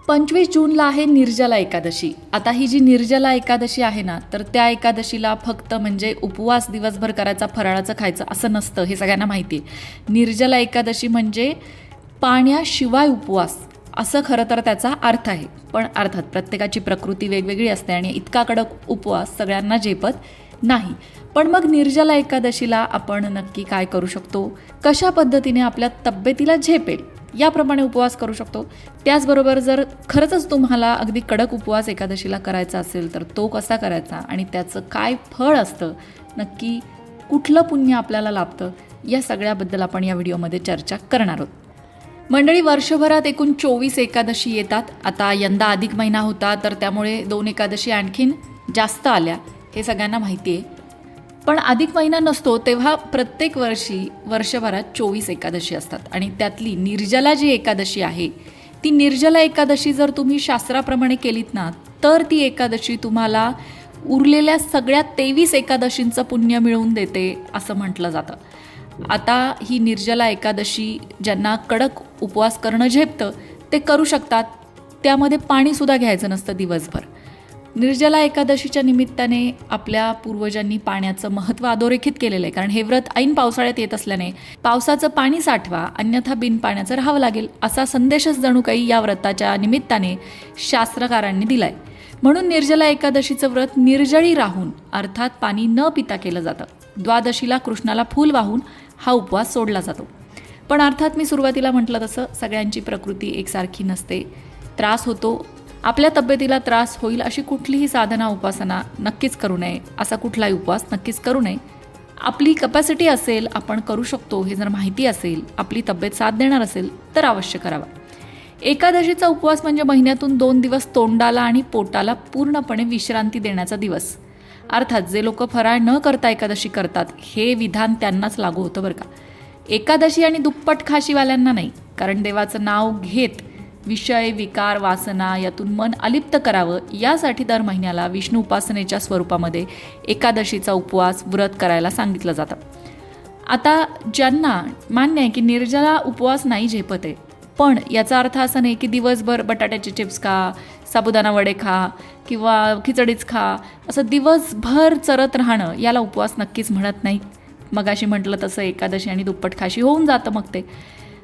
25 जूनला आहे निर्जला एकादशी. आता ही जी निर्जला एकादशी आहे ना, तर त्या एकादशीला फक्त म्हणजे उपवास दिवसभर करायचा, फराळाचं खायचं असं नसतं, हे सगळ्यांना माहिती आहे. निर्जला एकादशी म्हणजे पाण्याशिवाय उपवास असं खरं तर त्याचा अर्थ आहे. पण अर्थात प्रत्येकाची प्रकृती वेगवेगळी असते आणि इतका कडक उपवास सगळ्यांना झेपत नाही. पण मग निर्जला एकादशीला आपण नक्की काय करू शकतो, कशा पद्धतीने आपल्या तब्येतीला झेपेल याप्रमाणे उपवास करू शकतो. त्याचबरोबर जर खरंच तुम्हाला अगदी कडक उपवास एकादशीला करायचा असेल तर तो कसा करायचा आणि त्याचं काय फळ असतं, नक्की कुठलं पुण्य आपल्याला लाभतं, या सगळ्याबद्दल आपण या व्हिडिओमध्ये चर्चा करणार आहोत. मंडळी, वर्षभरात एकूण 24 एकादशी येतात. आता यंदा अधिक महिना होता तर त्यामुळे 2 एकादशी आणखीन जास्त आल्या, हे सगळ्यांना माहिती आहे. पण अधिक महिना नसतो तेव्हा प्रत्येक वर्षी वर्षभरात 24 एकादशी असतात आणि त्यातली निर्जला जी एकादशी आहे, ती निर्जला एकादशी जर तुम्ही शास्त्राप्रमाणे केलीत ना, तर ती एकादशी तुम्हाला उरलेल्या सगळ्या 23 एकादशींचं पुण्य मिळवून देते असं म्हटलं जातं. आता ही निर्जला एकादशी ज्यांना कडक उपवास करणं झेपतं ते करू शकतात. त्यामध्ये पाणीसुद्धा घ्यायचं नसतं दिवसभर. निर्जला एकादशीच्या निमित्ताने आपल्या पूर्वजांनी पाण्याचं महत्त्व अधोरेखित केलेलं आहे. कारण हे व्रत ऐन पावसाळ्यात येत असल्याने पावसाचं पाणी साठवा, अन्यथा बिन पाण्याचं राहावं लागेल, असा संदेशच जणू काही या व्रताच्या निमित्ताने शास्त्रकारांनी दिलाय. म्हणून निर्जला एकादशीचं व्रत निर्जळी राहून अर्थात पाणी न पिता केलं जातं. द्वादशीला कृष्णाला फूल वाहून हा उपवास सोडला जातो. पण अर्थात मी सुरुवातीला म्हटलं तसं सगळ्यांची प्रकृती एकसारखी नसते, त्रास होतो. आपल्या तब्येतीला त्रास होईल अशी कुठलीही साधना उपासना नक्कीच करू नये, असा कुठलाही उपवास नक्कीच करू नये. आपली कपॅसिटी असेल, आपण करू शकतो हे जर माहिती असेल, आपली तब्येत साथ देणार असेल तर अवश्य करावा. एकादशीचा उपवास म्हणजे महिन्यातून 2 दिवस तोंडाला आणि पोटाला पूर्णपणे विश्रांती देण्याचा दिवस. अर्थात जे लोक फराळ न करता एकादशी करतात हे विधान त्यांनाच लागू होतं बरं का. एकादशी आणि दुप्पट खाशीवाल्यांना नाही. कारण देवाचं नाव घेत विषय, विकार, वासना यातून मन अलिप्त करावं यासाठी दर महिन्याला विष्णू उपासनेच्या स्वरूपामध्ये एकादशीचा उपवास व्रत करायला सांगितलं जातं. आता ज्यांना मान्य आहे की निर्जला उपवास नाही झेपत आहे, पण याचा अर्थ असा नाही की दिवसभर बटाट्याचे चिप्स खा, साबुदाणा वडे खा किंवा खिचडीच खा, असं दिवसभर चरत राहणं याला उपवास नक्कीच म्हणत नाही. मगाशी म्हटलं तसं एकादशी आणि दुप्पट खाशी होऊन जातं मग ते.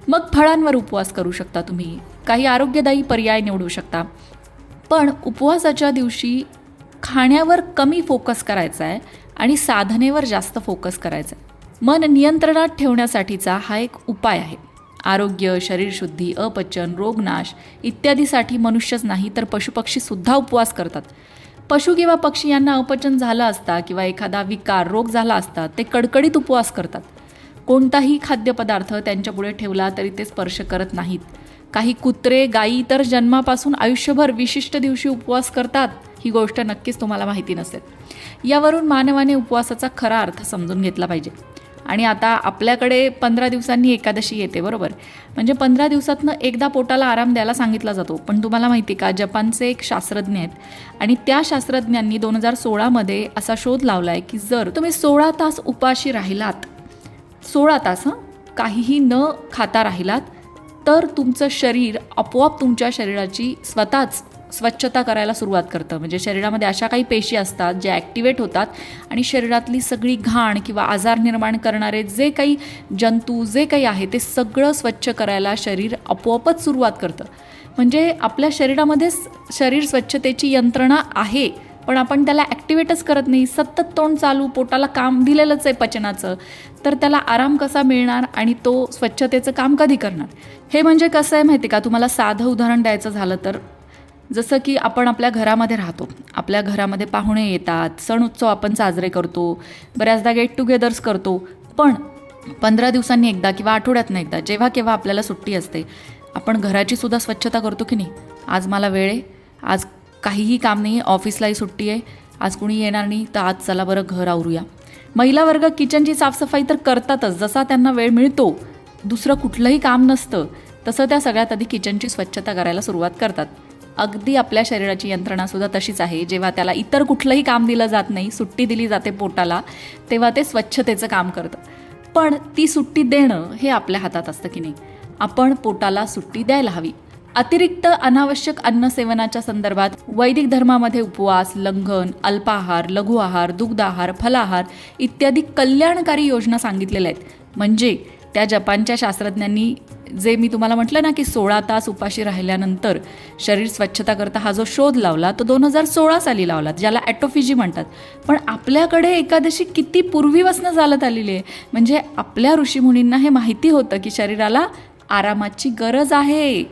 मग फळांवर उपवास करू शकता तुम्ही, काही आरोग्यदायी पर्याय निवडू शकता. पण उपवासाच्या दिवशी खाण्यावर कमी फोकस करायचा आहे आणि साधनेवर जास्त फोकस करायचा आहे. मन नियंत्रणात ठेवण्यासाठीचा हा एक उपाय आहे. आरोग्य, शरीरशुद्धी, अपचन, रोगनाश इत्यादीसाठी मनुष्यच नाही तर पशुपक्षीसुद्धा उपवास करतात. पशु किंवा पक्षी यांना अपचन झालं असता किंवा एखादा विकार, रोग झाला असता ते कडकडीत उपवास करतात. कोणताही खाद्यपदार्थ त्यांच्यापुढे ठेवला तरी ते स्पर्श करत नाहीत. काही कुत्रे, गायी तर जन्मापासून आयुष्यभर विशिष्ट दिवशी उपवास करतात, ही गोष्ट नक्कीच तुम्हाला माहिती नसेल. यावरून मानवाने उपवासाचा खरा अर्थ समजून घेतला पाहिजे. आणि आता आपल्याकडे 15 दिवसांनी एकादशी येते बरोबर, म्हणजे 15 दिवसातनं एकदा पोटाला आराम द्यायला सांगितला जातो. पण तुम्हाला माहिती का, जपानचे एक शास्त्रज्ञ आहेत आणि त्या शास्त्रज्ञांनी 2016मध्ये असा शोध लावला आहे की जर तुम्ही 16 तास उपाशी राहिलात, 16 तास काहीही न खाता राहिलात, तर तुमचं शरीर आपोआप तुमच्या शरीराची स्वतःच स्वच्छता करायला सुरुवात करतं. म्हणजे शरीरामध्ये अशा काही पेशी असतात ज्या ॲक्टिवेट होतात आणि शरीरातली सगळी घाण किंवा आजार निर्माण करणारे जे काही जंतू जे काही आहे ते सगळं स्वच्छ करायला शरीर आपोआपच सुरुवात करतं. म्हणजे आपल्या शरीरामध्येच शरीर स्वच्छतेची यंत्रणा आहे, पण आपण त्याला ॲक्टिवेटच करत नाही. सतत तोंड चालू, पोटाला काम दिलेलंच आहे पचनाचं, तर त्याला आराम कसा मिळणार आणि तो स्वच्छतेचं काम कधी करणार? हे म्हणजे कसं आहे माहिती का, तुम्हाला साधं उदाहरण द्यायचं झालं तर जसं की आपण आपल्या घरामध्ये राहतो, आपल्या घरामध्ये पाहुणे येतात, सण उत्सव आपण साजरे करतो, बऱ्याचदा गेट टुगेदर्स करतो. पण 15 दिवसांनी एकदा किंवा आठवड्यातनं एकदा जेव्हा केव्हा आपल्याला सुट्टी असते, आपण घराची सुद्धा स्वच्छता करतो की नाही. आज मला वेळ आहे, आज काहीही काम नाही आहे, ऑफिसलाही सुट्टी आहे, आज कुणी येणार नाही, तर आज चला बरं घर आवरूया. महिला वर्ग किचनची साफसफाई तर करतातच, जसा त्यांना वेळ मिळतो, दुसरं कुठलंही काम नसतं तसं त्या सगळ्यात आधी किचनची स्वच्छता करायला सुरुवात करतात. अगदी आपल्या शरीराची यंत्रणासुद्धा तशीच आहे. जेव्हा त्याला इतर कुठलंही काम दिलं जात नाही, सुट्टी दिली जाते पोटाला, तेव्हा ते स्वच्छतेचं काम करतं. पण ती सुट्टी देणं हे आपल्या हातात असतं की नाही. आपण पोटाला सुट्टी द्यायला हवी. अतिरिक्त अनावश्यक अन्न सेवनाच्या संदर्भात वैदिक धर्मामध्ये उपवास, लंघन, अल्पाहार, लघु आहार, दुग्ध आहार, फलाहार इत्यादी कल्याणकारी योजना सांगितलेल्या आहेत. म्हणजे त्या जपानच्या शास्त्रज्ञांनी जे मी तुम्हाला म्हटलं ना की 16 तास उपाशी राहिल्यानंतर शरीर स्वच्छता करता हा जो शोध लावला तो 2016 साली लावला, ज्याला ॲटोफिजी म्हणतात. पण आपल्याकडे एकादशी किती पूर्वीपासून चालत आलेली आहे. म्हणजे आपल्या ऋषीमुनींना हे माहिती होतं की शरीराला आरामाची गरज आहे,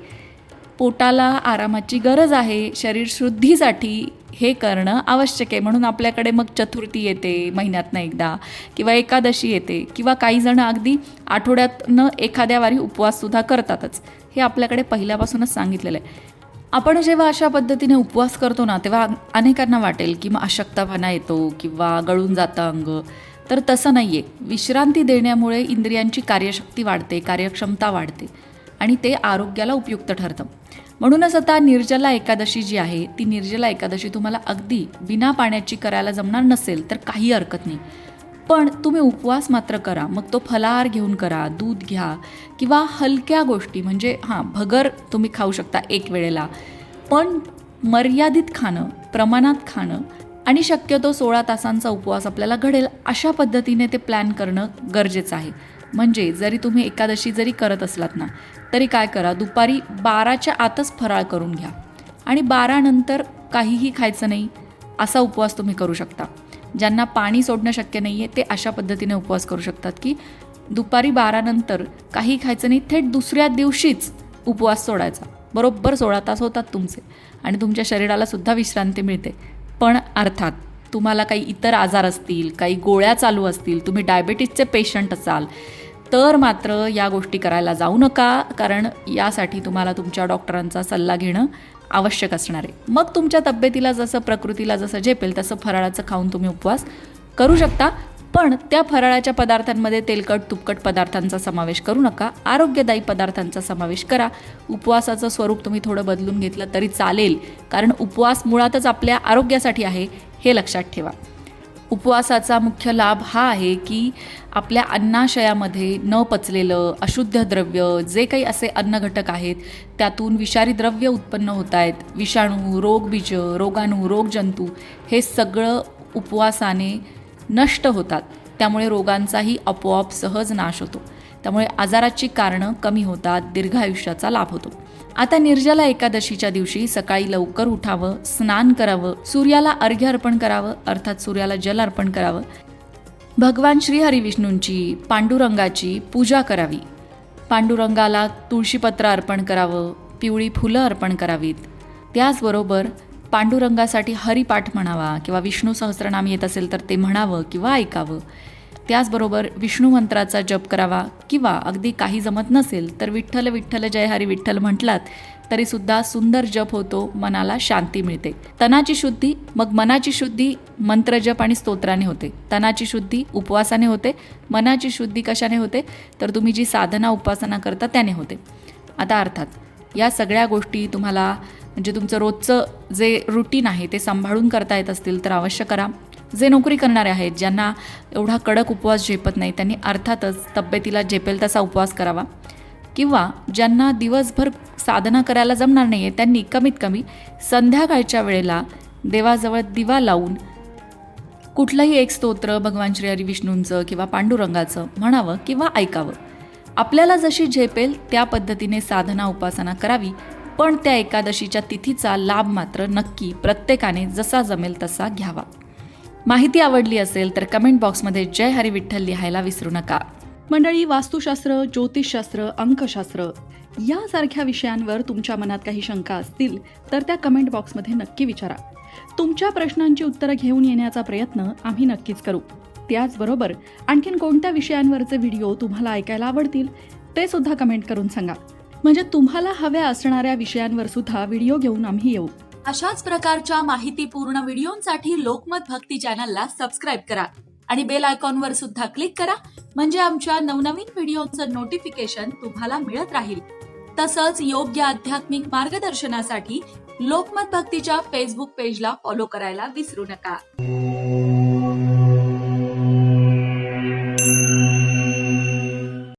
पोटाला आरामाची गरज आहे, शरीर शुद्धीसाठी हे करणं आवश्यक आहे. म्हणून आपल्याकडे मग चतुर्थी येते महिन्यातनं एकदा, किंवा एकादशी येते, किंवा काही जण अगदी आठवड्यातनं एखाद्या वारी उपवाससुद्धा करतातच. हे आपल्याकडे पहिल्यापासूनच सांगितलेलं आहे. आपण जेव्हा अशा पद्धतीने उपवास करतो ना तेव्हा अनेकांना वाटेल की मग अशक्तपणा येतो किंवा गळून जातं अंग. तर तसं नाही आहे. विश्रांती देण्यामुळे इंद्रियांची कार्यशक्ती वाढते, कार्यक्षमता वाढते आणि ते आरोग्याला उपयुक्त ठरतं. म्हणूनच आता निर्जला एकादशी जी आहे ती निर्जला एकादशी तुम्हाला अगदी बिना पाण्याची करायला जमणार नसेल तर काही हरकत नाही. पण तुम्ही उपवास मात्र करा. मग तो फलाहार घेऊन करा, दूध घ्या, किंवा हलक्या गोष्टी म्हणजे भगर तुम्ही खाऊ शकता एक वेळेला. पण मर्यादित खाणं, प्रमाणात खाणं आणि शक्यतो 16 तासांचा उपवास आपल्याला घडेल अशा पद्धतीने ते प्लॅन करणं गरजेचं आहे. म्हणजे जरी तुम्ही एकादशी जरी करत असलात ना तरी काय करा, दुपारी 12च्या आतच फराळ करून घ्या आणि 12 नंतर काहीही खायचं नाही असा उपवास तुम्ही करू शकता. ज्यांना पाणी सोडणं शक्य नाही आहे ते अशा पद्धतीने उपवास करू शकतात की दुपारी 12 नंतर काही खायचं नाही, थेट दुसऱ्या दिवशीच उपवास सोडायचा. बरोबर 16 तास होतात तुमचे आणि तुमच्या शरीराला सुद्धा विश्रांती मिळते. पण अर्थात तुम्हाला काही इतर आजार असतील, काही गोळ्या चालू असतील, तुम्ही डायबेटीसचे पेशंट असाल तर मात्र या गोष्टी करायला जाऊ नका, कारण यासाठी तुम्हाला तुमच्या डॉक्टरांचा सल्ला घेणं आवश्यक असणार आहे. मग तुमच्या तब्येतीला जसं, प्रकृतीला जसं झेपेल तसं फराळाचं खाऊन तुम्ही उपवास करू शकता. पण त्या फराळाच्या पदार्थांमध्ये तेलकट तुपकट पदार्थांचा समावेश करू नका, आरोग्यदायी पदार्थांचा समावेश करा. उपवासाचं स्वरूप तुम्ही थोडं बदलून घेतलं तरी चालेल, कारण उपवास मुळातच आपल्या आरोग्यासाठी आहे हे लक्षात ठेवा. उपवासाचा मुख्य लाभ हा आहे की आपल्या अन्नाशयामध्ये न पचलेलं अशुद्ध द्रव्य, जे काही असे अन्नघटक आहेत त्यातून विषारी द्रव्य उत्पन्न होत आहेत, विषाणू, रोगबीज, रोगाणू, रोगजंतू हे सगळं उपवासाने नष्ट होतात. त्यामुळे रोगांचाही आपोआप सहज नाश होतो. त्यामुळे आजाराची कारणं कमी होतात, दीर्घायुष्याचा लाभ होतो. आता निर्जला एकादशीच्या दिवशी सकाळी लवकर उठावं, स्नान करावं, सूर्याला अर्घ्य अर्पण करावं, अर्थात सूर्याला जल अर्पण करावं, भगवान श्रीहरी विष्णूंची, पांडुरंगाची पूजा करावी, पांडुरंगाला तुळशीपत्र अर्पण करावं, पिवळी फुलं अर्पण करावीत. त्याचबरोबर पांडुरंगासाठी हरिपाठ म्हणावा किंवा विष्णू सहस्रनाम येत असेल तर ते म्हणावं किंवा ऐकावं. त्याचबरोबर विष्णू मंत्राचा जप करावा, किंवा अगदी काही जमत नसेल तर विठ्ठल विठ्ठल जय हरी विठ्ठल म्हटलात तरीसुद्धा सुंदर जप होतो, मनाला शांती मिळते. तनाची शुद्धी, मग मनाची शुद्धी मंत्रजप आणि स्तोत्राने होते. तनाची शुद्धी उपवासाने होते, मनाची शुद्धी कशाने होते तर तुम्ही जी साधना उपासना करता त्याने होते. आता अर्थात या सगळ्या गोष्टी तुम्हाला म्हणजे तुमचं रोजचं जे रुटीन आहे ते सांभाळून करता येत असतील तर अवश्य करा. जे नोकरी करणारे आहेत, ज्यांना एवढा कडक उपवास झेपत नाही, त्यांनी अर्थातच तब्येतीला झेपेल तसा उपवास करावा. किंवा ज्यांना दिवसभर साधना करायला जमणार नाही आहे त्यांनी कमीत कमी संध्याकाळच्या वेळेला देवाजवळ दिवा लावून कुठलंही एक स्तोत्र भगवान श्रीहरी विष्णूंचं किंवा पांडुरंगाचं म्हणावं किंवा ऐकावं. आपल्याला जशी झेपेल त्या पद्धतीने साधना उपासना करावी. पण त्या एकादशीच्या तिथीचा लाभ मात्र नक्की प्रत्येकाने जसा जमेल तसा घ्यावा. माहिती आवडली असेल तर कमेंट बॉक्समध्ये जय हरी विठ्ठल लिहायला विसरू नका. मंडळी, वास्तुशास्त्र, ज्योतिषशास्त्र, अंकशास्त्र यासारख्या विषयांवर तुमच्या मनात काही शंका असतील तर त्या कमेंट बॉक्समध्ये नक्की विचारा. तुमच्या प्रश्नांची उत्तरं घेऊन येण्याचा प्रयत्न आम्ही नक्कीच करू. त्याचबरोबर आणखीन कोणत्या विषयांवरचे व्हिडिओ तुम्हाला ऐकायला आवडतील ते सुद्धा कमेंट करून सांगा. म्हणजे तुम्हाला हव्या असणाऱ्या विषयांवर सुद्धा व्हिडिओ घेऊन आम्ही येऊ. अशाच प्रकारच्या माहितीपूर्ण व्हिडिओंसाठी लोकमत भक्ती चॅनलला सबस्क्राईब करा आणि बेल आयकॉनवर सुद्धा क्लिक करा. म्हणजे आमच्या नवनवीन व्हिडिओचं नोटिफिकेशन तुम्हाला मिळत राहील. तसंच योग्य आध्यात्मिक मार्गदर्शनासाठी लोकमत भक्तीच्या फेसबुक पेजला फॉलो करायला विसरू नका.